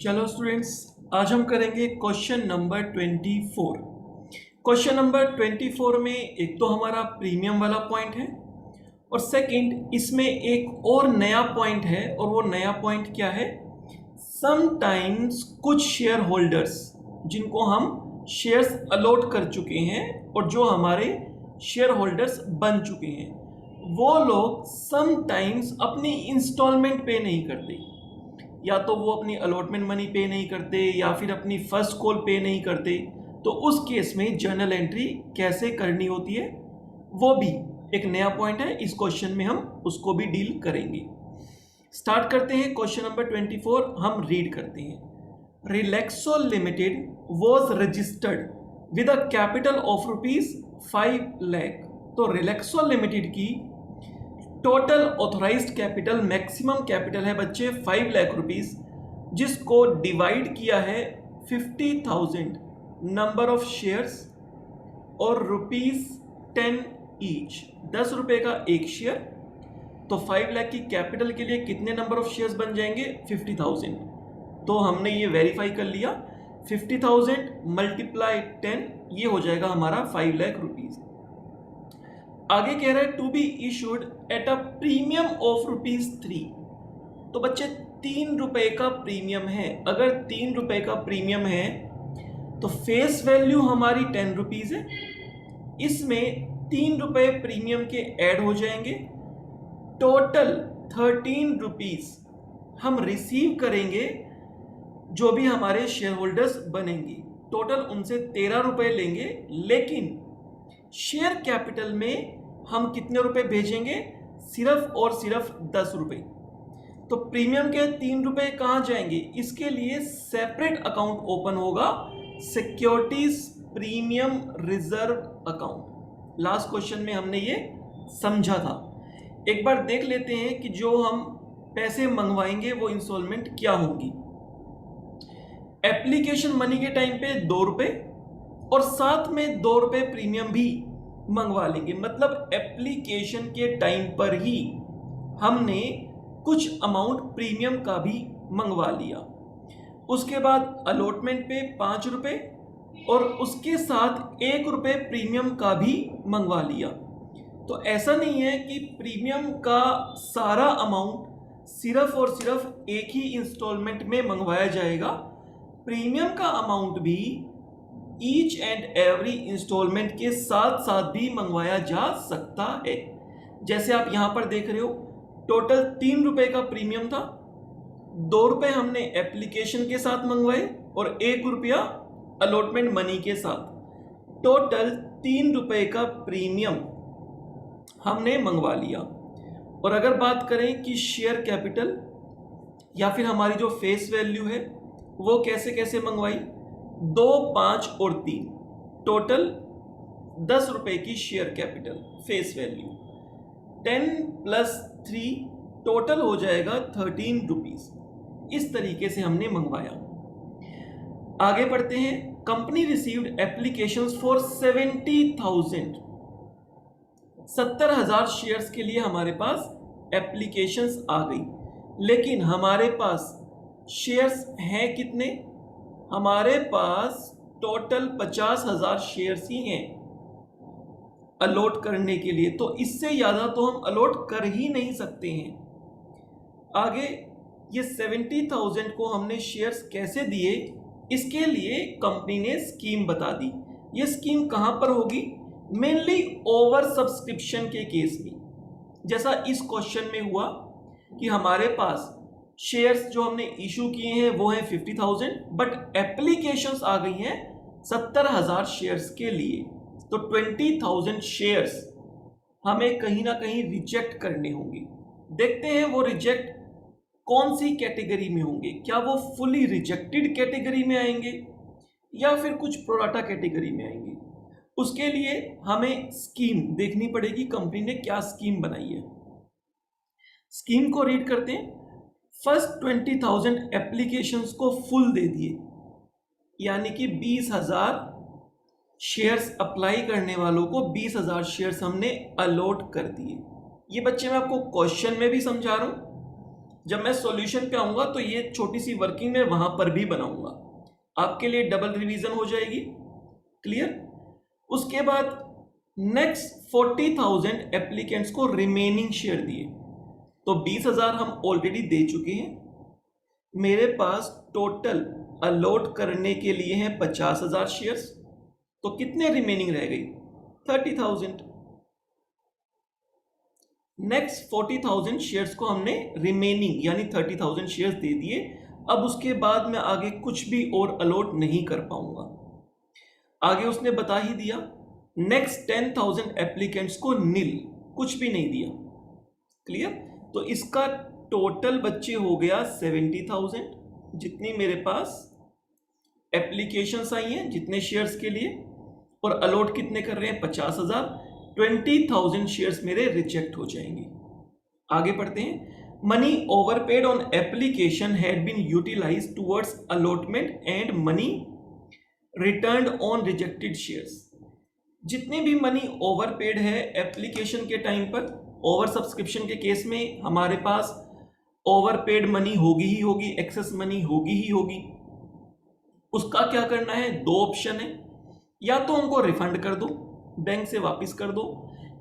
चलो स्टूडेंट्स, आज हम करेंगे क्वेश्चन नंबर 24। क्वेश्चन नंबर 24 में एक तो हमारा प्रीमियम वाला पॉइंट है और सेकंड इसमें एक और नया पॉइंट है। और वो नया पॉइंट क्या है? समटाइम्स कुछ शेयर होल्डर्स जिनको हम शेयर्स अलॉट कर चुके हैं और जो हमारे शेयर होल्डर्स बन चुके हैं, वो लोग समटाइम्स अपनी इंस्टॉलमेंट पे नहीं करते। या तो वो अपनी अलॉटमेंट मनी पे नहीं करते या फिर अपनी फर्स्ट कॉल पे नहीं करते। तो उस केस में जर्नल एंट्री कैसे करनी होती है, वो भी एक नया पॉइंट है। इस क्वेश्चन में हम उसको भी डील करेंगे। स्टार्ट करते हैं क्वेश्चन नंबर 24। हम रीड करते हैं। Relaxo limited was registered with a capital of ₹5 lakh. तो रिलैक्सो लिमिटेड की total authorised capital, maximum capital है बच्चे 5 लाख रुपीस, जिसको डिवाइड किया है 50,000 नंबर ऑफ शेयर्स और ₹10 ईच, 10 रुपए का एक शेयर। तो 5 लाख की कैपिटल के लिए कितने नंबर ऑफ शेयर्स बन जाएंगे? 50,000। तो हमने ये वेरीफाई कर लिया, 50,000 मल्टीप्लाई 10, ये हो जाएगा हमारा 5 लाख रुपीज। आगे कह रहा है to be issued at a premium of ₹3। तो बच्चे 3 रुपए का प्रीमियम है। अगर 3 रुपए का प्रीमियम है तो फेस वैल्यू हमारी 10 रुपीज है। इसमें 3 रुपए प्रीमियम के ऐड हो जाएंगे, टोटल 13 रुपीज हम रिसीव करेंगे जो भी हमारे शेयर होल्डर्स बनेंगे। टोटल उनसे 13 रुपए लेंगे, लेकिन शेयर कैपिटल में हम कितने रुपए भेजेंगे? सिर्फ और सिर्फ 10 रुपए। तो प्रीमियम के 3 रुपए कहां जाएंगे? इसके लिए सेपरेट अकाउंट ओपन होगा, securities premium reserve account. Last question में हमने ये समझा था। एक बार देख लेते हैं कि जो हम पैसे मंगवाएंगे वो इंस्टॉलमेंट क्या होंगी। एप्लीकेशन मनी के टाइम पे 2 रुपए और साथ में 2 रुपए प्रीमियम भी मंगवा लेंगे। मतलब एप्लीकेशन के टाइम पर ही हमने कुछ अमाउंट प्रीमियम का भी मंगवा लिया। उसके बाद अलॉटमेंट पे 5 रुपए और उसके साथ 1 रुपए प्रीमियम का भी मंगवा लिया। तो ऐसा नहीं है कि प्रीमियम का सारा अमाउंट सिर्फ और सिर्फ एक ही इंस्टॉलमेंट में मंगवाया जाएगा। प्रीमियम का अमाउंट भी ईच एंड एवरी इंस्टॉलमेंट के साथ साथ भी मंगवाया जा सकता है। जैसे आप यहां पर देख रहे हो, टोटल 3 रुपए का प्रीमियम था, 2 रुपए हमने एप्लीकेशन के साथ मंगवाए और 1 रुपया अलॉटमेंट मनी के साथ। टोटल 3 रुपए का प्रीमियम हमने मंगवा लिया। और अगर बात करें कि शेयर कैपिटल या फिर हमारी जो फेस वैल्यू है वो कैसे कैसे मंगवाई, 2, 5 और 3, टोटल 10 रुपए की share capital face value, 10 + 3 total हो जाएगा 13 रुपीज। इस तरीके से हमने मंगवाया। आगे बढ़ते हैं। Company received applications for 70,000 shares के लिए हमारे पास एप्लीकेशंस आ गई, लेकिन हमारे पास शेयर्स हैं कितने? हमारे पास टोटल 50,000 शेयर्स ही हैं अलॉट करने के लिए। तो इससे ज़्यादा तो हम अलॉट कर ही नहीं सकते हैं। आगे ये 70,000 को हमने शेयर्स कैसे दिए, इसके लिए कंपनी ने स्कीम बता दी। ये स्कीम कहां पर होगी? मेनली ओवर सब्सक्रिप्शन के केस में, जैसा इस क्वेश्चन में हुआ कि हमारे पास शेयर्स जो हमने इशू किए हैं वो हैं 50,000, बट एप्लीकेशंस आ गई हैं 70,000 शेयर्स के लिए। तो 20,000 शेयर्स हमें कहीं ना कहीं रिजेक्ट करने होंगे। देखते हैं वो रिजेक्ट कौन सी कैटेगरी में होंगे। क्या वो फुली रिजेक्टेड कैटेगरी में आएंगे या फिर कुछ प्रोराटा कैटेगरी में आएंगे? उसके लिए हमें स्कीम देखनी पड़ेगी, कंपनी ने क्या स्कीम बनाई है। स्कीम को रीड करते हैं। फर्स्ट 20,000 एप्लीकेशंस को फुल दे दिए, यानी कि 20,000 शेयर्स अप्लाई करने वालों को 20,000 शेयर्स हमने अलॉट कर दिए। ये बच्चे मैं आपको क्वेश्चन में भी समझा रहा हूं। जब मैं सॉल्यूशन पे आऊंगा तो ये छोटी सी वर्किंग में वहां पर भी बनाऊंगा, आपके लिए डबल रिवीजन हो जाएगी। क्लियर? उसके बाद नेक्स्ट 40,000 एप्लीकेंट्स को रिमेनिंग शेयर दिए, तो 20,000 हम ऑलरेडी दे चुके हैं। मेरे पास टोटल अलॉट करने के लिए हैं 50,000 शेयर्स, तो कितने रिमेनिंग रह गई? 30,000। नेक्स्ट 40,000 शेयर्स को हमने रिमेनिंग यानी 30,000 शेयर्स दे दिए। अब उसके बाद मैं आगे कुछ भी और अलॉट नहीं कर पाऊंगा। आगे उसने बता ही दिया, नेक्स्ट 10,000 एप्लीकेंट्स को नील, कुछ भी नहीं दिया। क्लियर? तो इसका टोटल बच्चे हो गया 70,000, जितनी मेरे पास एप्लीकेशंस आई हैं जितने शेयर्स के लिए, और अलॉट कितने कर रहे हैं? 50,000। 20,000 शेयर्स मेरे रिजेक्ट हो जाएंगे। आगे बढ़ते हैं। Money overpaid on application had been utilized towards allotment and money returned on rejected shares. जितने भी मनी ओवरपेड है एप्लीकेशन के टाइम पर, ओवर सब्सक्रिप्शन के केस में हमारे पास ओवरपेड मनी होगी ही होगी, एक्सेस मनी होगी ही होगी। उसका क्या करना है? दो ऑप्शन है, या तो उनको रिफंड कर दो, बैंक से वापस कर दो,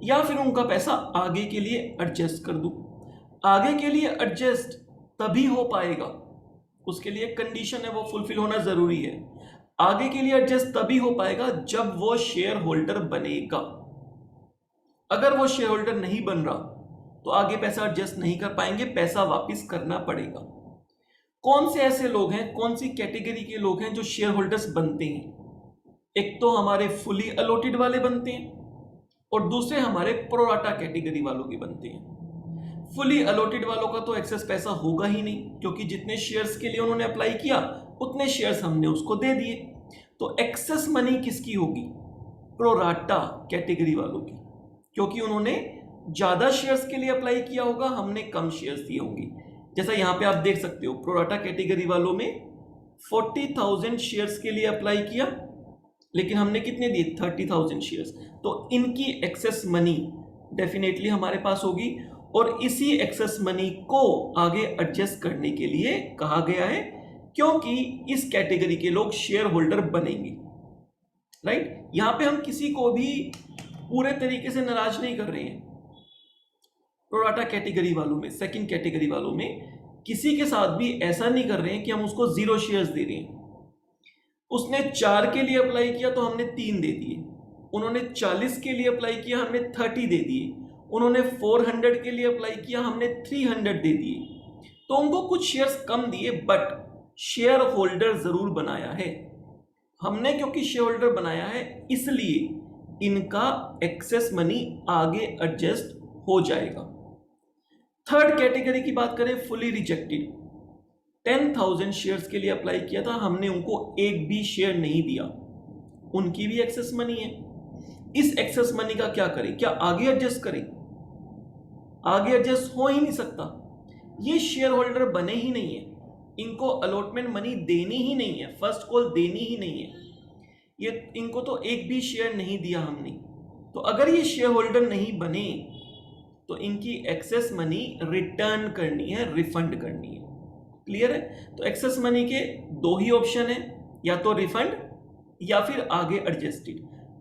या फिर उनका पैसा आगे के लिए एडजस्ट कर दो। आगे के लिए एडजस्ट तभी हो पाएगा, उसके लिए कंडीशन है वो फुलफिल होना जरूरी है। आगे के लिए एडजस्ट तभी हो पाएगा जब वो शेयर होल्डर बनेगा। अगर वो शेयर होल्डर नहीं बन रहा तो आगे पैसा एडजस्ट नहीं कर पाएंगे, पैसा वापस करना पड़ेगा। कौन से ऐसे लोग हैं, कौन सी कैटेगरी के लोग हैं जो शेयर होल्डर्स बनते हैं? एक तो हमारे फुली अलॉटेड वाले बनते हैं, और दूसरे हमारे प्रोराटा कैटेगरी वालों के बनते हैं। फुली अलॉटेड वालों का तो एक्सेस पैसा होगा ही नहीं, क्योंकि जितने शेयर्स के लिए उन्होंने अप्लाई किया उतने शेयर्स हमने उसको दे दिए। तो एक्सेस मनी किसकी होगी? प्रोराटा कैटेगरी वालों की, क्योंकि उन्होंने ज्यादा शेयर्स के लिए अप्लाई किया होगा, हमने कम शेयर्स दिए होंगे। जैसा यहां पे आप देख सकते हो, प्रोराटा कैटेगरी वालों में 40,000 शेयर्स के लिए अप्लाई किया, लेकिन हमने कितने दिए? 30,000 शेयर्स। तो इनकी एक्सेस मनी डेफिनेटली हमारे पास होगी, और इसी एक्सेस मनी को आगे एडजस्ट करने के लिए कहा गया है, क्योंकि इस कैटेगरी के लोग शेयर होल्डर बनेंगे। राइट? यहां पे हम किसी को भी पूरे तरीके से नाराज नहीं कर रहे हैं। प्रोराटा कैटेगरी वालों में, सेकंड कैटेगरी वालों में किसी के साथ भी ऐसा नहीं कर रहे हैं कि हम उसको 0 शेयर्स दे रहे हैं। उसने 4 के लिए अप्लाई किया तो हमने 3 दे दिए, उन्होंने 40 के लिए अप्लाई किया, हमने 30 दे दिए, उन्होंने 400 के लिए अप्लाई किया, हमने 300 दे दिए। तो उनको कुछ शेयर्स कम दिए, बट शेयर होल्डर जरूर बनाया है हमने। क्योंकि शेयर होल्डर बनाया है इसलिए इनका एक्सेस मनी आगे एडजस्ट हो जाएगा। थर्ड कैटेगरी की बात करें, फुली रिजेक्टेड, 10,000 शेयर्स के लिए अप्लाई किया था, हमने उनको एक भी शेयर नहीं दिया, उनकी भी एक्सेस मनी है। इस एक्सेस मनी का क्या करें? क्या आगे एडजस्ट करें? आगे एडजस्ट हो ही नहीं सकता, ये शेयर होल्डर बने ही नहीं है, इनको अलॉटमेंट मनी देनी ही नहीं है, फर्स्ट कॉल देनी ही नहीं है। ये इनको तो एक भी शेयर नहीं दिया हमने, तो अगर ये शेयर होल्डर नहीं बने तो इनकी एक्सेस मनी रिटर्न करनी है, रिफंड करनी है। क्लियर है? तो एक्सेस मनी के दो ही ऑप्शन है, या तो रिफंड या फिर आगे एडजस्टेड।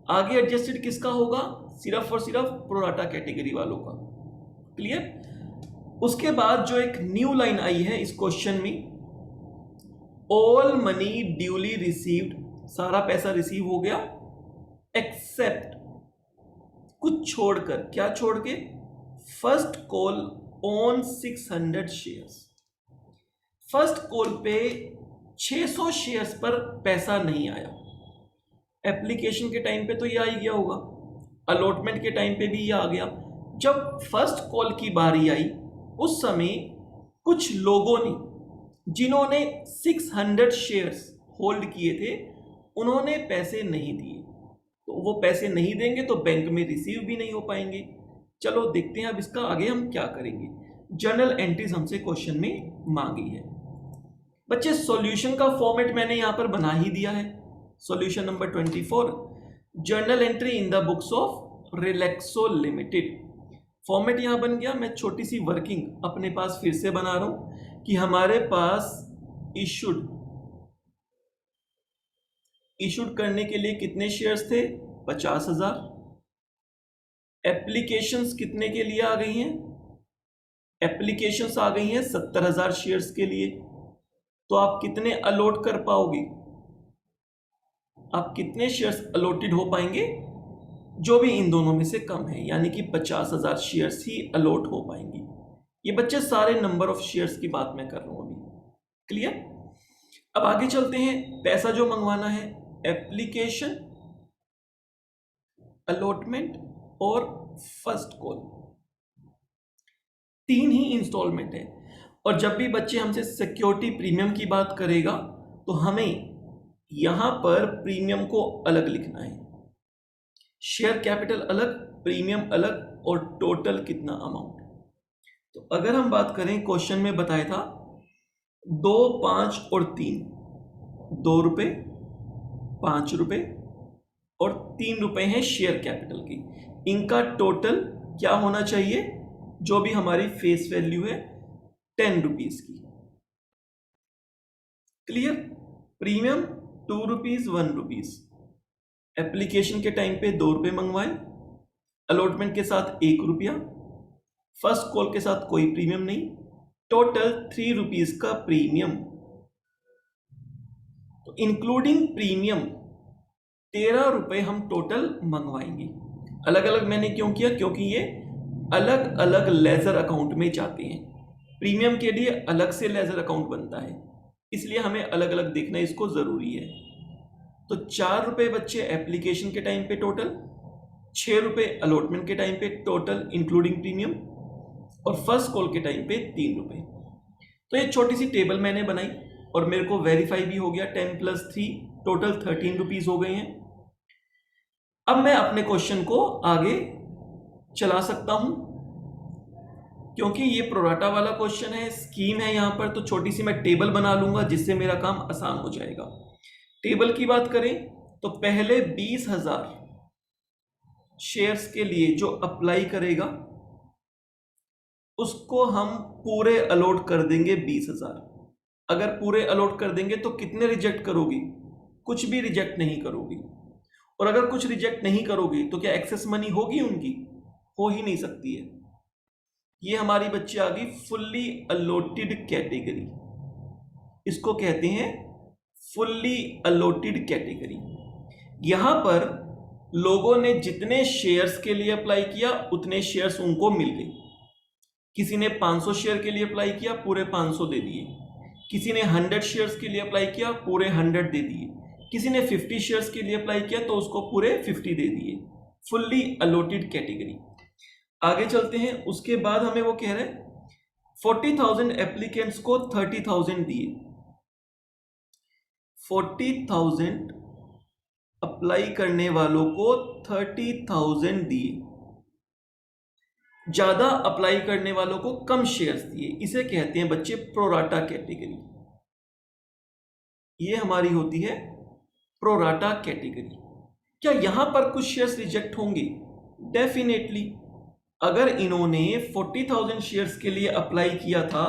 आगे एडजस्टेड किसका होगा? सिर्फ और सिर्फ प्रोराटा कैटेगरी वालों का। क्लियर? उसके बाद जो एक न्यू लाइन आई है इस क्वेश्चन में, ऑल मनी ड्यूली रिसीव्ड, सारा पैसा रिसीव हो गया, एक्सेप्ट, कुछ छोड़कर। क्या छोड़ के? First call on 600 shares. First call पे 600 शेयर्स पर पैसा नहीं आया। एप्लीकेशन के टाइम पे तो ये आ ही गया होगा, अलॉटमेंट के टाइम पे भी ये आ गया। जब फर्स्ट कॉल की बारी आई उस समय कुछ लोगों ने, जिन्होंने 600 शेयर्स होल्ड किए थे, उन्होंने पैसे नहीं दिए, तो वो पैसे नहीं देंगे तो बैंक में रिसीव भी नहीं हो पाएंगे। चलो देखते हैं अब इसका आगे हम क्या करेंगे। जर्नल एंट्रीज हमसे क्वेश्चन में मांगी है। बच्चे सॉल्यूशन का फॉर्मेट मैंने यहां पर बना ही दिया है। Solution number 24, journal entry in the books of Relaxo limited. Format यहां बन गया। मैं छोटी सी वर्किंग अपने पास फिर से बना रहा हूं। कि हमारे पास इशूड करने के लिए कितने शेयर्स थे? 50,000। एप्लीकेशंस कितने के लिए आ गई हैं? एप्लीकेशंस आ गई हैं 70,000 शेयर्स के लिए। तो आप कितने अलॉट कर पाओगे? आप कितने शेयर्स अलॉटेड हो पाएंगे? जो भी इन दोनों में से कम है, यानी कि 50,000 शेयर्स ही अलॉट हो पाएंगी। ये बच्चे सारे नंबर ऑफ शेयर्स की बात मैं कर रहा हूं अभी। क्लियर? अब आगे चलते हैं। पैसा जो मंगवाना है, एप्लीकेशन, अलॉटमेंट और फर्स्ट कॉल, 3 ही इंस्टॉलमेंट है। और जब भी बच्चे हमसे सिक्योरिटी प्रीमियम की बात करेगा तो हमें यहां पर प्रीमियम को अलग लिखना है। शेयर कैपिटल अलग, प्रीमियम अलग, और टोटल कितना अमाउंट। तो अगर हम बात करें, क्वेश्चन में बताया था 2, 5 और 3, 2 रुपए, 5 रुपए और 3 रुपए हैं शेयर कैपिटल की। इनका टोटल क्या होना चाहिए? जो भी हमारी फेस वैल्यू है 10 रुपीज की। Clear? Premium 2 rupees, 1 rupees. Application के टाइम पे 2 रुपए मंगवाए, अलॉटमेंट के साथ 1 रुपया, फर्स्ट कॉल के साथ कोई प्रीमियम नहीं, टोटल 3 रुपीज का प्रीमियम। तो इंक्लूडिंग प्रीमियम 13 रुपए हम टोटल मंगवाएंगे। अलग अलग मैंने क्यों किया? क्योंकि ये अलग अलग लेजर अकाउंट में जाते हैं। प्रीमियम के लिए अलग से लेजर अकाउंट बनता है, इसलिए हमें अलग अलग देखना इसको जरूरी है। तो 4 रुपए बच्चे एप्लीकेशन के टाइम पे टोटल, 6 रुपए अलॉटमेंट के टाइम पे टोटल इंक्लूडिंग प्रीमियम, और फर्स्ट कॉल के टाइम पे 3 रुपए। तो ये छोटी सी टेबल मैंने बनाई और मेरे को वेरीफाई भी हो गया। 10 + 3 टोटल 13 रुपीज हो गए हैं। अब मैं अपने क्वेश्चन को आगे चला सकता हूं, क्योंकि ये प्रोराटा वाला क्वेश्चन है, स्कीम है यहां पर, तो छोटी सी मैं टेबल बना लूंगा जिससे मेरा काम आसान हो जाएगा। टेबल की बात करें तो पहले 20,000 शेयर्स के लिए जो अप्लाई करेगा उसको हम पूरे अलॉट कर देंगे 20,000। अगर पूरे अलॉट कर देंगे तो कितने रिजेक्ट करोगी? कुछ भी रिजेक्ट नहीं करोगी। और अगर कुछ रिजेक्ट नहीं करोगी तो क्या एक्सेस मनी होगी उनकी? हो ही नहीं सकती है। ये हमारी बच्ची आ गई फुल्ली अलॉटेड कैटेगरी। इसको कहते हैं फुल्ली अलॉटेड कैटेगरी। यहां पर लोगों ने जितने शेयर्स के लिए अप्लाई किया उतने शेयर्स उनको मिल गए। किसी ने 500 शेयर के लिए अप्लाई किया, पूरे 500 दे दिए। किसी ने 100 शेयर्स के लिए अप्लाई किया, पूरे 100 दे दिए। किसी ने 50 शेयर्स के लिए अप्लाई किया तो उसको पूरे 50 दे दिए। Fully allotted category. आगे चलते हैं। उसके बाद हमें वो कह रहे हैं 40,000 एप्लीकेंट्स को 30,000 दिए। 40,000 अप्लाई करने वालों को 30,000 दिए। ज्यादा अप्लाई करने वालों को कम शेयर्स दिए। इसे कहते हैं बच्चे प्रोराटा कैटेगरी। ये हमारी होती है प्रोराटा कैटेगरी। क्या यहां पर कुछ शेयर्स रिजेक्ट होंगे? डेफिनेटली। अगर इन्होंने 40,000 शेयर्स के लिए अप्लाई किया था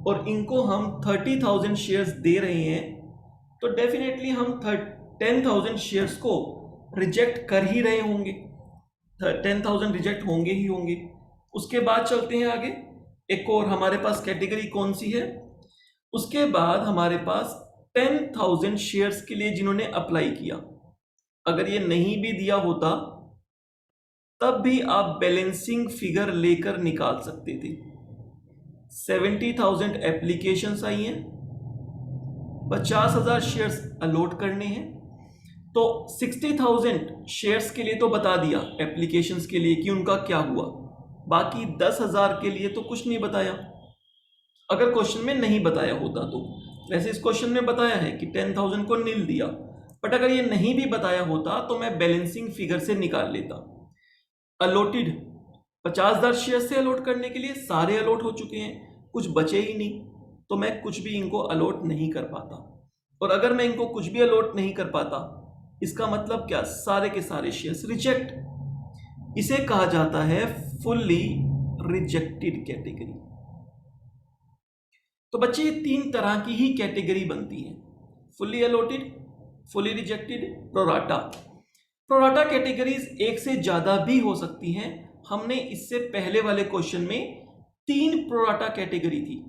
और इनको हम 30,000 शेयर्स दे रहे हैं तो डेफिनेटली हम 10,000 शेयर्स को रिजेक्ट कर ही रहे होंगे। 10,000 रिजेक्ट होंगे ही होंगे। उसके बाद चलते हैं आगे। एक और हमारे पास कैटेगरी कौन सी है? उसके बाद हमारे पास 10,000 शेयर्स के लिए जिन्होंने अप्लाई किया, अगर ये नहीं भी दिया होता तब भी आप बैलेंसिंग फिगर लेकर निकाल सकते थे। 70,000 एप्लीकेशंस आई हैं, 50,000 शेयर्स अलॉट करने हैं। तो 60,000 शेयर्स के लिए तो बता दिया एप्लीकेशंस के लिए कि उनका क्या हुआ। बाकी 10,000 के लिए तो कुछ नहीं बताया, अगर क्वेश्चन में नहीं बताया होता तो। वैसे इस क्वेश्चन में बताया है कि 10,000 को नील दिया, बट अगर ये नहीं भी बताया होता तो मैं बैलेंसिंग फिगर से निकाल लेता। अलॉटेड 50,000 शेयर से अलॉट करने के लिए सारे अलॉट हो चुके हैं, कुछ बचे ही नहीं, तो मैं कुछ भी इनको अलॉट नहीं कर पाता। और अगर मैं इनको कुछ भी अलॉट नहीं कर पाता, इसका मतलब क्या? सारे के सारे शेयर्स रिजेक्ट। इसे कहा जाता है फुल्ली रिजेक्टेड कैटेगरी। तो बच्चे ये तीन तरह की ही कैटेगरी बनती है, fully allotted, fully rejected, pro rata. Pro rata categories एक से ज्यादा भी हो सकती हैं। हमने इससे पहले वाले क्वेश्चन में 3 प्रोराटा कैटेगरी थी।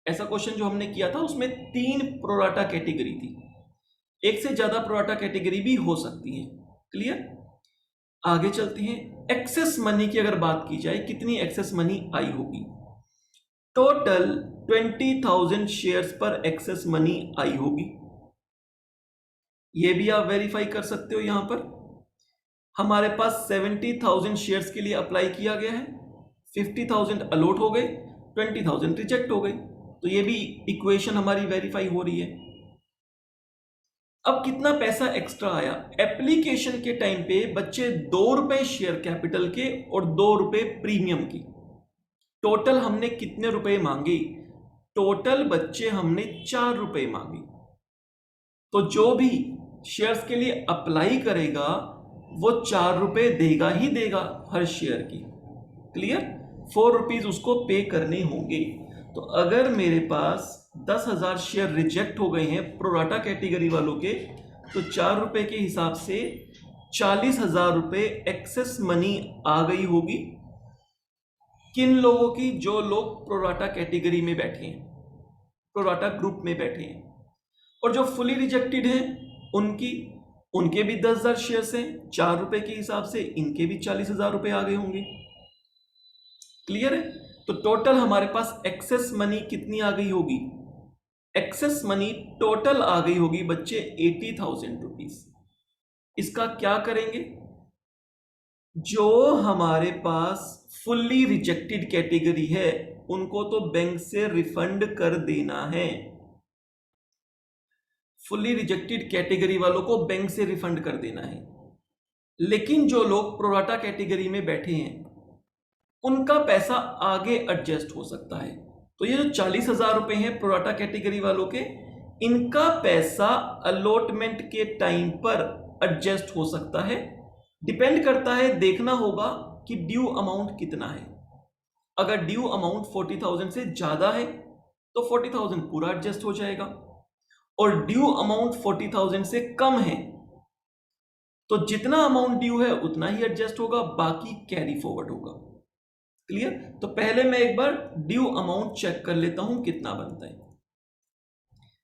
ऐसा क्वेश्चन जो हमने किया था उसमें 3 प्रोराटा कैटेगरी थी। एक से ज्यादा प्रोराटा कैटेगरी भी हो सकती है। क्लियर? आगे चलते हैं। एक्सेस मनी की अगर बात की जाए, कितनी एक्सेस मनी आई होगी? टोटल 20,000 शेयर्स पर एक्सेस मनी आई होगी। ये भी आप वेरीफाई कर सकते हो। यहां पर हमारे पास 70,000 शेयर्स के लिए अप्लाई किया गया है, 50,000 अलॉट हो गए, 20,000 रिजेक्ट हो गई। तो ये भी इक्वेशन हमारी वेरीफाई हो रही है। अब कितना पैसा एक्स्ट्रा आया? एप्लीकेशन के टाइम पे बच्चे 2 रुपए शेयर कैपिटल के और 2 रुपए प्रीमियम की, टोटल हमने कितने रुपए मांगे? टोटल बच्चे हमने 4 रुपए मांगे। तो जो भी शेयर्स के लिए अप्लाई करेगा वो 4 रुपए देगा ही देगा हर शेयर की। क्लियर? 4 रुपीज उसको पे करने होंगे। तो अगर मेरे पास 10,000 शेयर रिजेक्ट हो गए हैं प्रोराटा कैटेगरी वालों के, तो 4 रुपए के हिसाब से 40,000 रुपए एक्सेस मनी आ गई होगी। किन लोगों की? जो लोग प्रोराटा कैटेगरी में बैठे हैं, प्रोराटा ग्रुप में बैठे हैं। और जो फुली रिजेक्टेड हैं उनके भी 10,000 शेयर्स हैं, 4 रुपए के हिसाब से इनके भी 40,000 रुपए आ गए होंगे। क्लियर है? तो टोटल हमारे पास एक्सेस मनी कितनी आ गई होगी? एक्सेस मनी टोटल आ गई होगी बच्चे 80,000 रुपीज। इसका क्या करेंगे? जो हमारे पास फुल्ली रिजेक्टेड कैटेगरी है उनको तो बैंक से रिफंड कर देना है। फुल्ली रिजेक्टेड कैटेगरी वालों को बैंक से रिफंड कर देना है। लेकिन जो लोग प्रोराटा कैटेगरी में बैठे हैं उनका पैसा आगे एडजस्ट हो सकता है। तो ये जो 40,000 रुपए हैं प्रोराटा कैटेगरी वालों के, इनका पैसा अलॉटमेंट के टाइम पर एडजस्ट हो सकता है। डिपेंड करता है, देखना होगा कि ड्यू अमाउंट कितना है। अगर ड्यू अमाउंट 40,000 से ज्यादा है तो 40,000 पूरा एडजस्ट हो जाएगा, और ड्यू अमाउंट 40,000 से कम है तो जितना अमाउंट ड्यू है उतना ही एडजस्ट होगा, बाकी कैरी फॉरवर्ड होगा। क्लियर? तो पहले मैं एक बार ड्यू अमाउंट चेक कर लेता हूं कितना बनता है।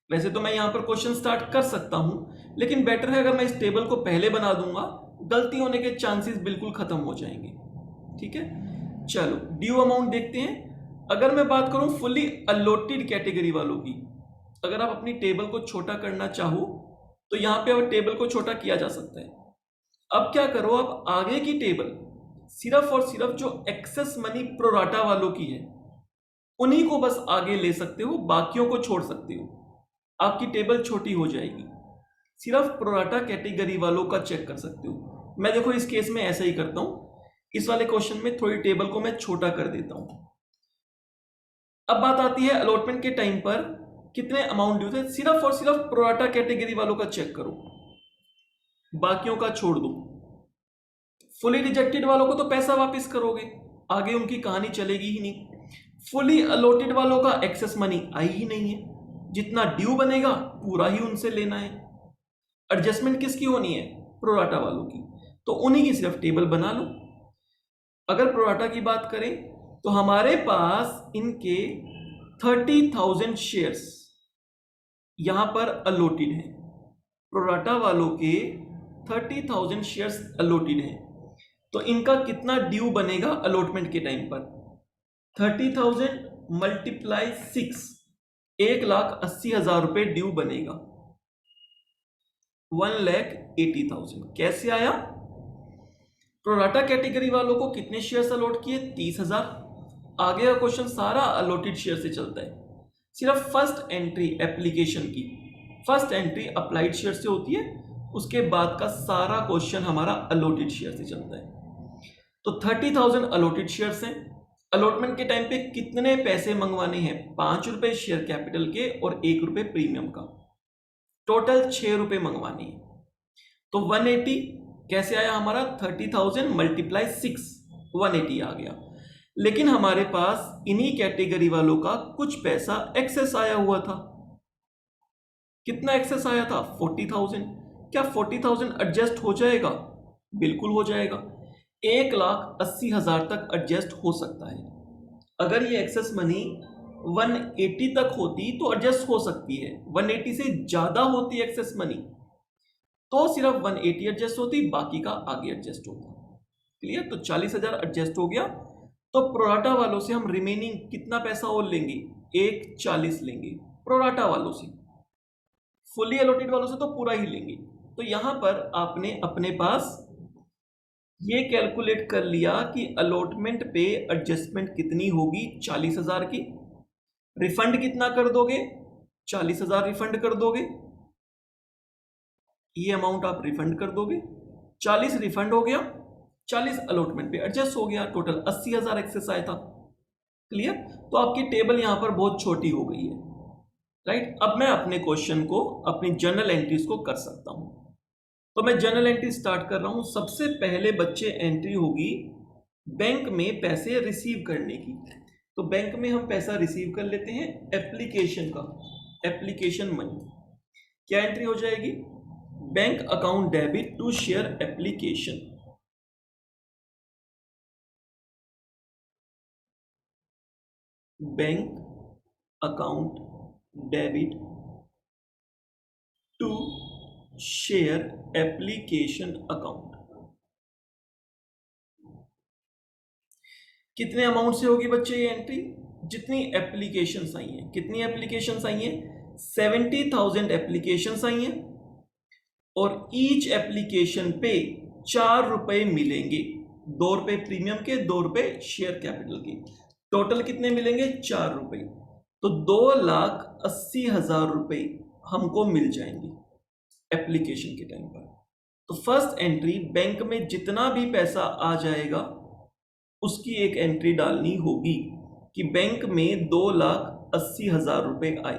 वैसे तो मैं यहां पर क्वेश्चन स्टार्ट कर सकता हूं, लेकिन बेटर है अगर मैं इस टेबल को पहले बना दूंगा, गलती होने के चांसेस बिल्कुल खत्म हो जाएंगे। ठीक है, चलो ड्यू अमाउंट देखते हैं। अगर मैं बात करूं फुल्ली अलॉटेड कैटेगरी वालों की, अगर आप अपनी टेबल को छोटा करना चाहो तो यहां पे अब टेबल को छोटा किया जा सकता है। अब क्या करो, आप आगे की टेबल सिर्फ और सिर्फ जो एक्सेस मनी प्रोराटा वालों की है उन्हीं को बस आगे ले सकते हो, बाकियों को छोड़ सकते हो। आपकी टेबल छोटी हो जाएगी। सिर्फ प्रोराटा कैटेगरी वालों का चेक कर सकते हो। मैं देखो इस केस में ऐसा ही करता हूं, इस वाले क्वेश्चन में थोड़ी टेबल को मैं छोटा कर देता हूं। अब बात आती है अलॉटमेंट के टाइम पर कितने अमाउंट ड्यू थे। सिर्फ और सिर्फ प्रोराटा कैटेगरी वालों का चेक करो, बाकियों का छोड़ दो। फुली रिजेक्टेड वालों को तो पैसा वापस करोगे, आगे उनकी कहानी चलेगी ही नहीं। फुली अलॉटेड वालों का एक्सेस मनी आई ही नहीं है, जितना ड्यू बनेगा पूरा ही उनसे लेना है। एडजस्टमेंट किसकी होनी है? प्रोराटा वालों की। तो उन्हीं की सिर्फ टेबल बना लो। अगर प्रोराटा की बात करें तो हमारे पास इनके 30,000 शेयर्स यहां पर अलॉटेड हैं। प्रोराटा वालों के 30,000 शेयर्स अलॉटेड हैं, तो इनका कितना ड्यू बनेगा अलॉटमेंट के टाइम पर? 30,000 मल्टीप्लाई 6, 1,80,000 रुपए ड्यू बनेगा। 1,80,000 कैसे आया? प्रोराटा कैटेगरी वालों को कितने शेयर्स अलॉट किए? 30,000। आगे का क्वेश्चन सारा अलॉटेड शेयर से चलता है। सिर्फ फर्स्ट एंट्री एप्लीकेशन की, फर्स्ट एंट्री अप्लाइड शेयर से होती है, उसके बाद का सारा क्वेश्चन हमारा अलॉटेड शेयर से चलता है। तो 30,000 अलॉटेड शेयर्स हैं। अलॉटमेंट के टाइम पे कितने पैसे मंगवाने हैं? 5 रुपए शेयर कैपिटल के और 1 रुपए प्रीमियम का, टोटल 6 रुपए मंगवाने हैं। तो 180 कैसे आया हमारा? 30,000 मल्टीप्लाई 6, 180 आ गया। लेकिन हमारे पास इन्हीं कैटेगरी वालों का कुछ पैसा एक्सेस आया हुआ था। कितना एक्सेस आया था? 40,000। क्या 40,000 एडजस्ट हो जाएगा? बिल्कुल हो जाएगा। 1,80,000 तक एडजस्ट हो सकता है। अगर ये एक्सेस मनी 180 तक होती तो एडजस्ट हो सकती है, 180 से ज्यादा होती एक्सेस मनी तो सिर्फ 180 एडजस्ट होती, बाकी का आगे एडजस्ट होता। क्लियर? तो 40,000 एडजस्ट हो गया। तो प्रोराटा वालों से हम रिमेनिंग कितना पैसा और लेंगे? 140 लेंगे प्रोराटा वालों से। फुली अलॉटेड वालों से तो पूरा ही लेंगे। तो यहां पर आपने अपने पास ये कैलकुलेट कर लिया कि अलॉटमेंट पे एडजस्टमेंट कितनी होगी 40,000 की। रिफंड कितना कर दोगे? 40,000 रिफंड कर दोगे। ये अमाउंट आप रिफंड कर दोगे। 40 रिफंड हो गया, 40 अलॉटमेंट पे एडजस्ट हो गया, टोटल 80,000 एक्सेस आया था। क्लियर? तो आपकी टेबल यहां पर बहुत छोटी हो गई है। राइट? अब मैं अपने क्वेश्चन को, अपनी जर्नल एंट्रीज को कर सकता हूं। तो मैं जर्नल एंट्री स्टार्ट कर रहा हूं। सबसे पहले बच्चे एंट्री होगी बैंक में पैसे रिसीव करने की। तो बैंक में हम पैसा रिसीव कर लेते हैं एप्लीकेशन का, एप्लीकेशन मनी। क्या एंट्री हो जाएगी? Bank account debit to share application. Bank account debit to share application account. कितने अमाउंट से होगी बच्चे ये एंट्री? जितनी एप्लीकेशंस आई हैं। कितनी एप्लीकेशंस आई हैं? 70,000 एप्लीकेशंस आई हैं और ईच एप्लीकेशन पे 4 रुपए मिलेंगे। 2 रुपए प्रीमियम के, 2 रुपए शेयर कैपिटल के। टोटल कितने मिलेंगे? 4 रुपए। तो 2,80,000 रुपए हमको मिल जाएंगे एप्लीकेशन के टाइम पर। तो फर्स्ट एंट्री, बैंक में जितना भी पैसा आ जाएगा उसकी एक एंट्री डालनी होगी कि बैंक में 2,80,000 रुपए आए।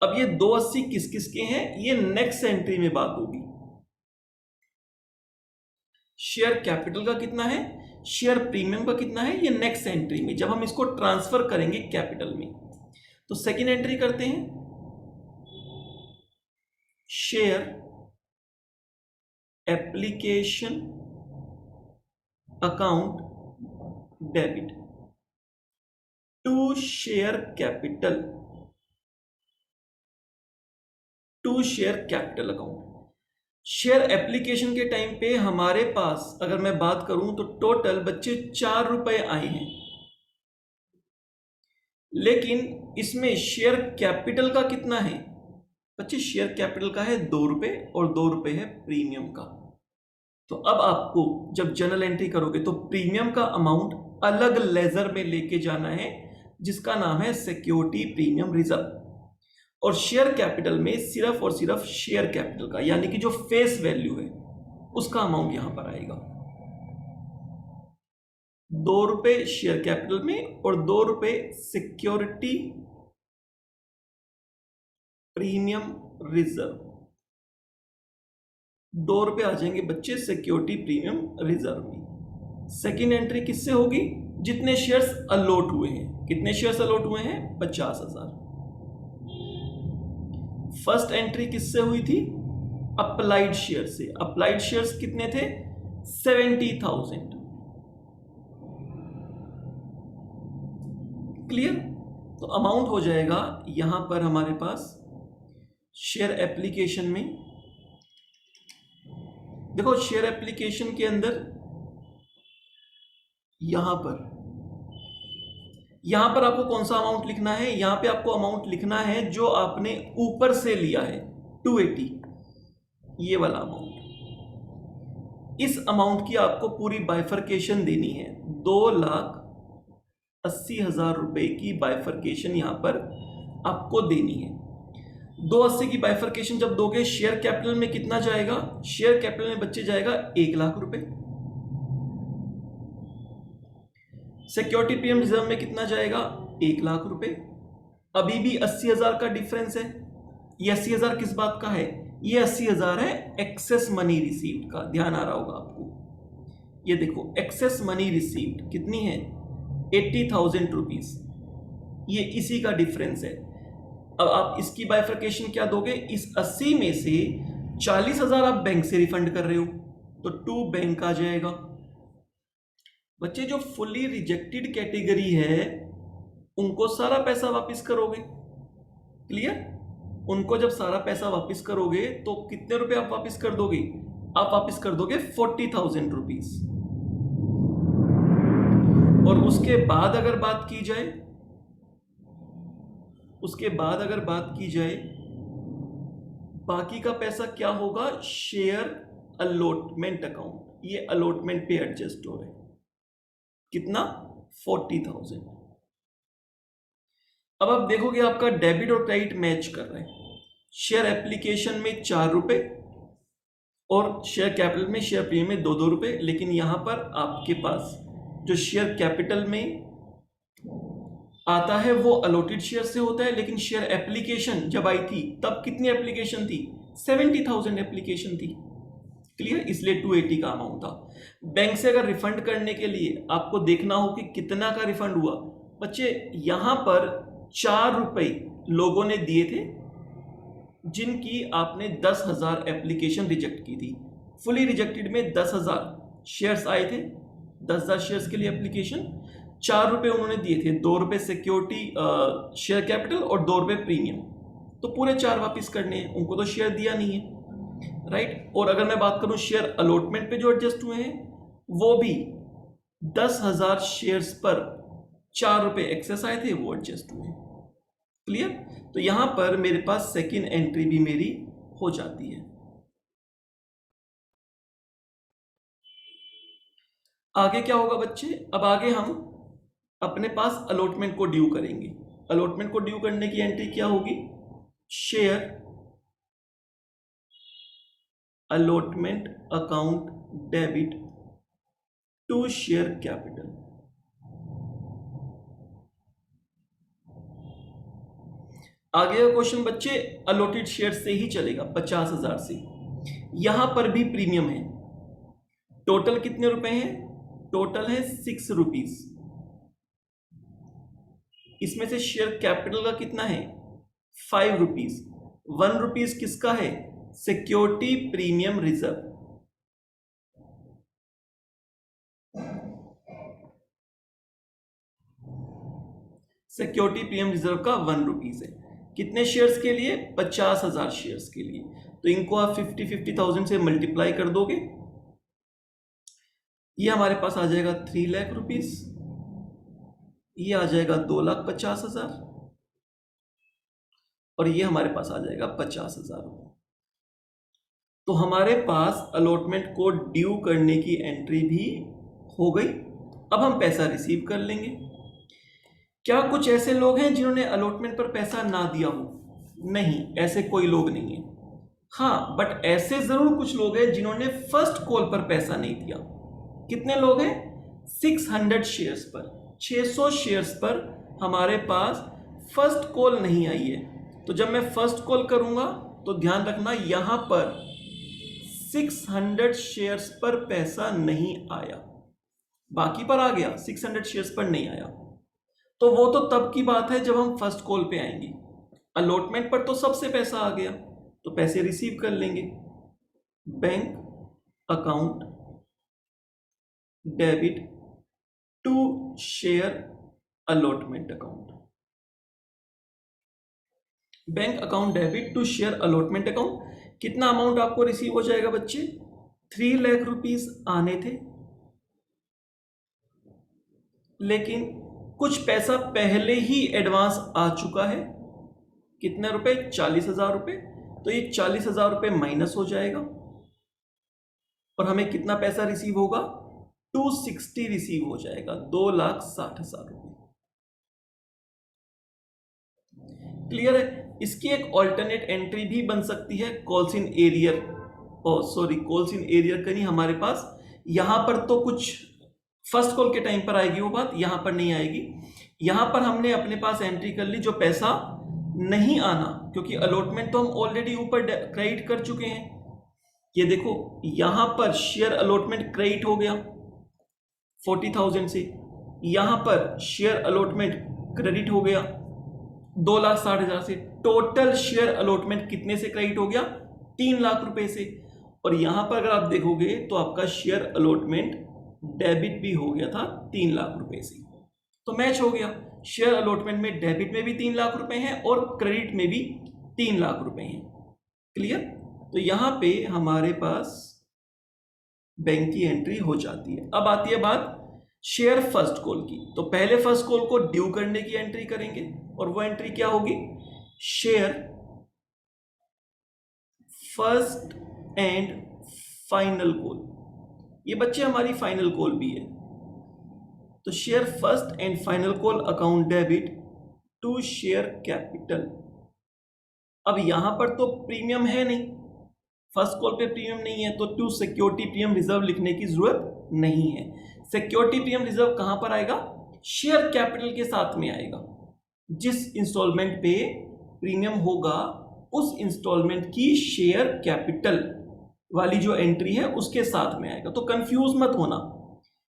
अब ये 280 किस किस के हैं, ये नेक्स्ट एंट्री में बात होगी। शेयर कैपिटल का कितना है, शेयर प्रीमियम का कितना है, ये नेक्स्ट एंट्री में जब हम इसको ट्रांसफर करेंगे कैपिटल में। तो सेकेंड एंट्री करते हैं, share application account debit to share capital, to share capital account. Share application के टाइम पे हमारे पास अगर मैं बात करूं तो टोटल बच्चे 4 रुपए आए हैं, लेकिन इसमें शेयर कैपिटल का कितना है बच्चे? शेयर कैपिटल का है 2 रुपए और 2 रुपए है प्रीमियम का। तो अब आपको जब जर्नल एंट्री करोगे तो प्रीमियम का अमाउंट अलग लेजर में लेके जाना है जिसका नाम है सिक्योरिटी प्रीमियम रिजर्व, और शेयर कैपिटल में सिर्फ और सिर्फ शेयर कैपिटल का यानी कि जो फेस वैल्यू है उसका अमाउंट यहां पर आएगा। 2 रुपए शेयर कैपिटल में और 2 रुपए सिक्योरिटी प्रीमियम रिजर्व। 2 रुपए आ जाएंगे बच्चे सिक्योरिटी प्रीमियम रिजर्व में। सेकेंड एंट्री किससे होगी? जितने शेयर्स अलॉट हुए हैं। कितने शेयर्स अलॉट हुए हैं? 50,000। फर्स्ट एंट्री किससे हुई थी? अप्लाइड शेयर से। अप्लाइड शेयर्स कितने थे? 70,000। क्लियर? तो अमाउंट हो जाएगा यहां पर हमारे पास शेयर एप्लीकेशन में। देखो शेयर एप्लीकेशन के अंदर यहां पर आपको कौन सा अमाउंट लिखना है? यहां पे आपको अमाउंट लिखना है जो आपने ऊपर से लिया है 280, ये वाला अमाउंट। इस अमाउंट की आपको पूरी बाइफर्केशन देनी है। 2,80,000 रुपए की बाइफर्केशन यहां पर आपको देनी है। 280 की बाइफर्केशन जब दोगे शेयर कैपिटल में कितना जाएगा? शेयर कैपिटल में बच्चे जाएगा 1 लाख रुपए। सिक्योरिटी प्रीमियम रिजर्व में कितना जाएगा? 1 लाख रुपए। अभी भी 80,000 का डिफरेंस है। ये 80,000 किस बात का है? ये 80,000 है एक्सेस मनी रिसीव्ड का। ध्यान आ रहा होगा आपको। ये देखो एक्सेस मनी रिसीव्ड कितनी है? 80,000 रुपीज, ये इसी का डिफरेंस है। अब आप इसकी बाइफर्केशन क्या दोगे, इस 80 में से 40,000 आप बैंक से रिफंड कर रहे हो तो टू बैंक आ जाएगा। बच्चे जो फुल्ली रिजेक्टेड कैटेगरी है उनको सारा पैसा वापस करोगे, क्लियर? उनको जब सारा पैसा वापस करोगे तो कितने रुपए आप वापस कर दोगे, आप वापस कर दोगे 40,000 रुपीज। और उसके बाद अगर बात की जाए, बाकी का पैसा क्या होगा, शेयर अलॉटमेंट अकाउंट, ये अलॉटमेंट पे एडजस्ट हो रहे, कितना 40,000। अब आप देखोगे आपका डेबिट और क्रेडिट मैच कर रहे हैं। शेयर एप्लीकेशन में 4 रुपए और शेयर कैपिटल में, शेयर प्रीमियम में 2-2 रुपए, लेकिन यहां पर आपके पास जो शेयर कैपिटल में आता है वो अलॉटेड शेयर से होता है, लेकिन शेयर एप्लीकेशन जब आई थी तब कितनी एप्लीकेशन थी, 70,000 एप्लीकेशन थी, क्लियर? इसलिए 280 का अमाउंट था। बैंक से अगर रिफंड करने के लिए आपको देखना हो कि कितना का रिफंड हुआ, बच्चे यहां पर 4 रुपए लोगों ने दिए थे जिनकी आपने 10,000 एप्लीकेशन रिजेक्ट की थी। फुली रिजेक्टेड में 10,000 शेयर्स आए थे, 10,000 शेयर्स के लिए एप्लीकेशन, 4 रुपए उन्होंने दिए थे, 2 रुपए सिक्योरिटी शेयर कैपिटल और 2 रुपए प्रीमियम, तो पूरे 4 वापस करने हैं, उनको तो शेयर दिया नहीं है, राइट? और अगर मैं बात करूं शेयर अलॉटमेंट पे जो एडजस्ट हुए हैं वो भी 10,000 शेयर्स पर 4 रुपए एक्सेस आए थे, वो एडजस्ट हुए, क्लियर? तो यहां पर मेरे पास सेकेंड एंट्री भी मेरी हो जाती है। आगे क्या होगा बच्चे, अब आगे हम अपने पास अलॉटमेंट को ड्यू करेंगे। अलॉटमेंट को ड्यू करने की एंट्री क्या होगी, share allotment account debit to share capital. आगे का क्वेश्चन बच्चे अलॉटेड शेयर से ही चलेगा, 50,000 से। यहां पर भी प्रीमियम है, टोटल कितने रुपए हैं, टोटल है 6 रुपीज। इसमें से शेयर कैपिटल का कितना है, 5 रुपीज। 1 रुपीज किसका है, security premium reserve. Security premium reserve का 1 रुपीज है, कितने शेयर्स के लिए, 50,000 शेयर्स के लिए। तो इनको आप 50,000 से मल्टीप्लाई कर दोगे, ये हमारे पास आ जाएगा 3 लाख रुपीज, ये आ जाएगा 2,50,000 और ये हमारे पास आ जाएगा 50,000 रुपये। तो हमारे पास अलॉटमेंट को ड्यू करने की एंट्री भी हो गई। अब हम पैसा रिसीव कर लेंगे। क्या कुछ ऐसे लोग हैं जिन्होंने अलॉटमेंट पर पैसा ना दिया हो, नहीं, ऐसे कोई लोग नहीं है। हाँ, बट ऐसे जरूर कुछ लोग हैं जिन्होंने फर्स्ट कॉल पर पैसा नहीं दिया। कितने लोग हैं, 600 शेयर्स पर, 600 शेयर्स पर हमारे पास फर्स्ट कॉल नहीं आई है। तो जब मैं फर्स्ट कॉल करूंगा तो ध्यान रखना यहां पर 600 शेयर्स पर पैसा नहीं आया, बाकी पर आ गया, 600 शेयर्स पर नहीं आया। तो वो तो तब की बात है जब हम फर्स्ट कॉल पे आएंगे। अलॉटमेंट पर तो सबसे पैसा आ गया तो पैसे रिसीव कर लेंगे। Bank account debit to share allotment account, bank account debit to share allotment account. कितना अमाउंट आपको रिसीव हो जाएगा बच्चे, 3 लाख रुपीस आने थे, लेकिन कुछ पैसा पहले ही एडवांस आ चुका है। कितने रुपए, 40,000 रुपए। तो ये 40,000 रुपए माइनस हो जाएगा और हमें कितना पैसा रिसीव होगा, 260 रिसीव हो जाएगा, 2,60,000 रुपए। क्लियर है? इसकी एक ऑल्टरनेट एंट्री भी बन सकती है, calls in arrear, calls in arrear का नहीं, हमारे पास यहां पर तो कुछ फर्स्ट कॉल के टाइम पर आएगी वो बात, यहां पर नहीं आएगी। यहां पर हमने अपने पास एंट्री कर ली जो पैसा नहीं आना, क्योंकि अलॉटमेंट तो हम ऑलरेडी ऊपर क्रेडिट कर चुके हैं। ये देखो यहां पर शेयर अलॉटमेंट क्रेडिट हो गया 40,000 से, यहां पर शेयर अलॉटमेंट क्रेडिट हो गया 2,60,000 से। टोटल शेयर अलॉटमेंट कितने से क्रेडिट हो गया? 3 लाख रुपए से। और यहां पर अगर आप देखोगे तो आपका शेयर अलॉटमेंट डेबिट भी हो गया था 3 लाख रुपए से। तो मैच हो गया, शेयर अलॉटमेंट में डेबिट में भी 3 लाख रुपए हैं और क्रेडिट में भी 3 लाख रुपए हैं। क्लियर? तो यहां पे हमारे पास बैंक की एंट्री हो जाती है। अब आती है बात शेयर फर्स्ट कॉल की। तो पहले फर्स्ट कॉल को ड्यू करने की एंट्री करेंगे और वो एंट्री क्या होगी? Share first and final call. ये बच्चे हमारी फाइनल कॉल भी है। तो share first and final call account debit to share capital. अब यहां पर तो प्रीमियम है नहीं, फर्स्ट कॉल पे प्रीमियम नहीं है, तो टू सिक्योरिटी प्रीमियम रिजर्व लिखने की जरूरत नहीं है। सिक्योरिटी प्रीमियम रिजर्व कहां पर आएगा? शेयर कैपिटल के साथ में आएगा। जिस इंस्टॉलमेंट पे प्रीमियम होगा उस इंस्टॉलमेंट की शेयर कैपिटल वाली जो एंट्री है उसके साथ में आएगा। तो कंफ्यूज मत होना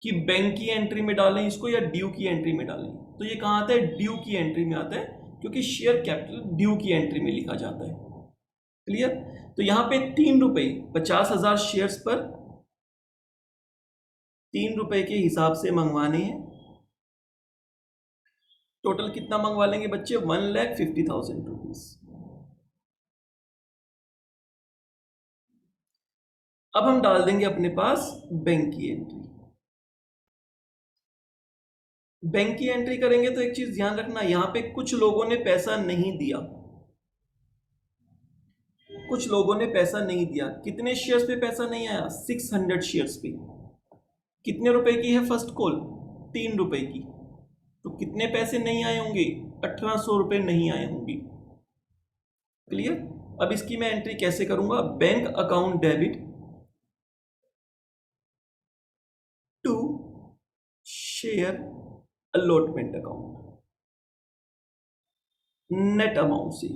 कि बैंक की एंट्री में डालें इसको या ड्यू की एंट्री में डालें। तो ये कहां आता है? ड्यू की एंट्री में आता है, क्योंकि शेयर कैपिटल ड्यू की एंट्री में लिखा जाता है। क्लियर? तो यहां पे 3 रुपए 50,000 शेयर्स पर 3 रुपए के हिसाब से मंगवाने हैं। टोटल कितना मंगवा लेंगे बच्चे? 1,50,000 रुपीज। अब हम डाल देंगे अपने पास बैंक की एंट्री। बैंक की एंट्री करेंगे तो एक चीज ध्यान रखना, यहां पे कुछ लोगों ने पैसा नहीं दिया, कुछ लोगों ने पैसा नहीं दिया। कितने शेयर्स पे पैसा नहीं आया? 600 शेयर्स पे। कितने रुपए की है फर्स्ट कॉल? 3 रुपए की। तो कितने पैसे नहीं आए होंगे? 1,800 रुपए नहीं आए होंगे। क्लियर? अब इसकी मैं एंट्री कैसे करूंगा? Bank account debit to share allotment account. Net amount से।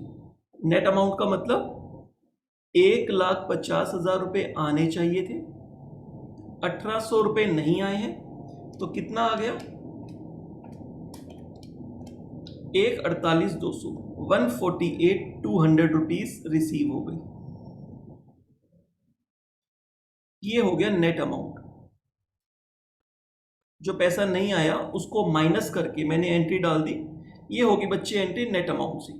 नेट अमाउंट का मतलब 1,50,000 रुपए आने चाहिए थे, 1,800 रुपए नहीं आए हैं, तो कितना आ गया? 1,48,200 148,200 रुपीज रिसीव हो गई। ये हो गया नेट अमाउंट। जो पैसा नहीं आया उसको माइनस करके मैंने एंट्री डाल दी। ये होगी बच्चे एंट्री नेट अमाउंट से।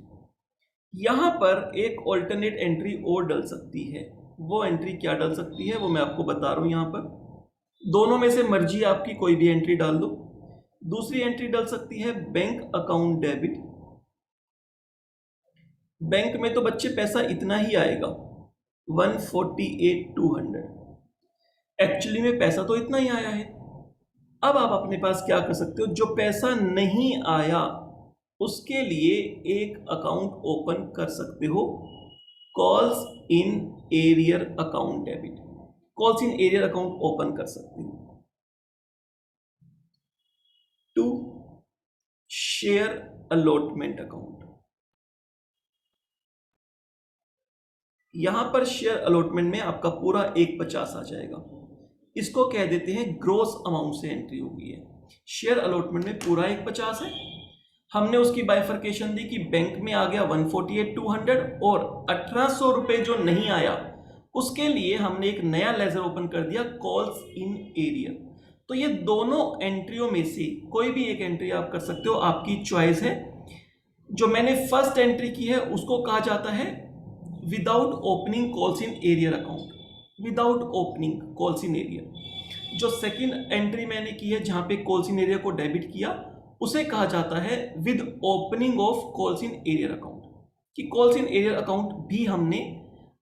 यहां पर एक ऑल्टरनेट एंट्री और डल सकती है। वो एंट्री क्या डल सकती है वो मैं आपको बता रहा हूं। यहां पर दोनों में से मर्जी आपकी, कोई भी एंट्री डाल दो। दूसरी एंट्री डल सकती है बैंक अकाउंट डेबिट। बैंक में तो बच्चे पैसा इतना ही आएगा 148,200। एक्चुअली में पैसा तो इतना ही आया है। अब आप अपने पास क्या कर सकते हो? जो पैसा नहीं आया उसके लिए एक अकाउंट ओपन कर सकते हो, calls in arrear account debit. Calls in arrear account open कर सकते हो टू शेयर अलॉटमेंट अकाउंट। यहां पर शेयर अलॉटमेंट में आपका पूरा 150 आ जाएगा। इसको कह देते हैं ग्रोस अमाउंट से एंट्री होगी है। शेयर अलॉटमेंट में पूरा 150 है, हमने उसकी बाइफर्केशन दी कि बैंक में आ गया 148,200 और 1,800 रुपए जो नहीं आया उसके लिए हमने एक नया लेजर ओपन कर दिया, कॉल्स इन एरियर। तो ये दोनों एंट्रियों में से कोई भी एक एंट्री आप कर सकते हो, आपकी चॉइस है। जो मैंने फर्स्ट एंट्री की है उसको कहा जाता है without opening calls in arrear account, without opening calls in arrear. जो सेकंड एंट्री मैंने की है जहां पे कॉल्स इन एरियर को डेबिट किया उसे कहा जाता है with opening of calls in arrear account, कि कॉल्स इन एरियर अकाउंट भी हमने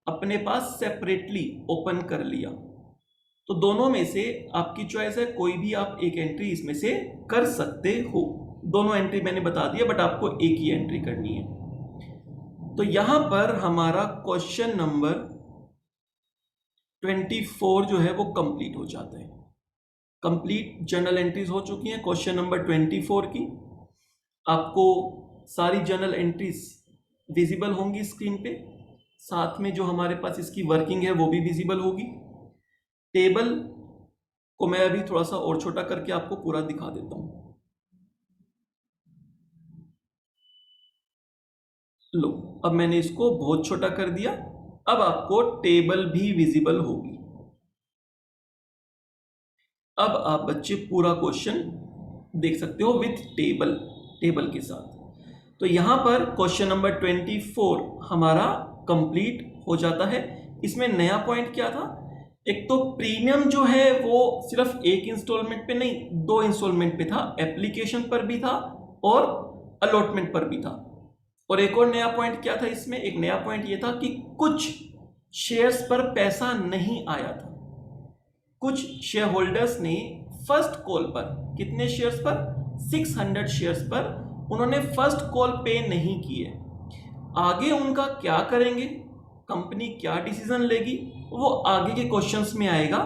अपने पास सेपरेटली ओपन कर लिया। तो दोनों में से आपकी चॉइस है, कोई भी आप एक एंट्री इसमें से कर सकते हो। दोनों एंट्री मैंने बता दिया बट आपको एक ही एंट्री करनी है। तो यहां पर हमारा क्वेश्चन नंबर 24 जो है वो कंप्लीट हो जाता है। कंप्लीट जर्नल एंट्रीज हो चुकी हैं क्वेश्चन नंबर 24 की। आपको सारी जर्नल एंट्रीज विजिबल होंगी स्क्रीन पे, साथ में जो हमारे पास इसकी वर्किंग है वो भी विजिबल होगी। टेबल को मैं अभी थोड़ा सा और छोटा करके आपको पूरा दिखा देता हूं। लो, अब मैंने इसको बहुत छोटा कर दिया। अब आपको टेबल भी विजिबल होगी। अब आप बच्चे पूरा क्वेश्चन देख सकते हो विथ टेबल के साथ। तो यहां पर क्वेश्चन नंबर 24 हमारा कंप्लीट हो जाता है। इसमें नया पॉइंट क्या था? एक तो प्रीमियम जो है वो सिर्फ एक इंस्टॉलमेंट पे नहीं, 2 इंस्टॉलमेंट पे था। एप्लीकेशन पर भी था और अलॉटमेंट पर भी था। और एक और नया पॉइंट क्या था इसमें? एक नया पॉइंट ये था कि कुछ शेयर्स पर पैसा नहीं आया था। कुछ शेयर होल्डर्स ने फर्स्ट कॉल पर, कितने शेयर्स पर? 600 शेयर्स पर उन्होंने फर्स्ट कॉल पे नहीं किए। आगे उनका क्या करेंगे, कंपनी क्या डिसीजन लेगी, वो आगे के क्वेश्चंस में आएगा।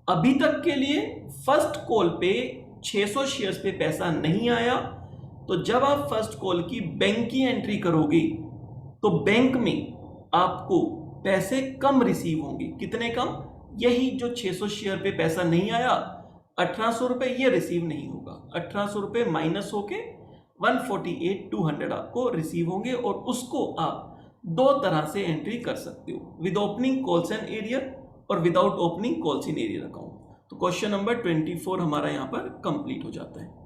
अभी तक के लिए फर्स्ट कॉल पे 600 शेयर्स पे पैसा नहीं आया। तो जब आप फर्स्ट कॉल की बैंक की एंट्री करोगे तो बैंक में आपको पैसे कम रिसीव होंगे। कितने कम? यही जो 600 शेयर पे पैसा नहीं आया, 1800 रुपए ये रिसीव नहीं होगा। 1800 रुपए माइनस होके 148,200 आपको रिसीव होंगे। और उसको आप दो तरह से एंट्री कर सकते हो, with opening calls and arrear और without opening calls in arrear account. तो क्वेश्चन नंबर 24 हमारा यहाँ पर कंप्लीट हो जाता है।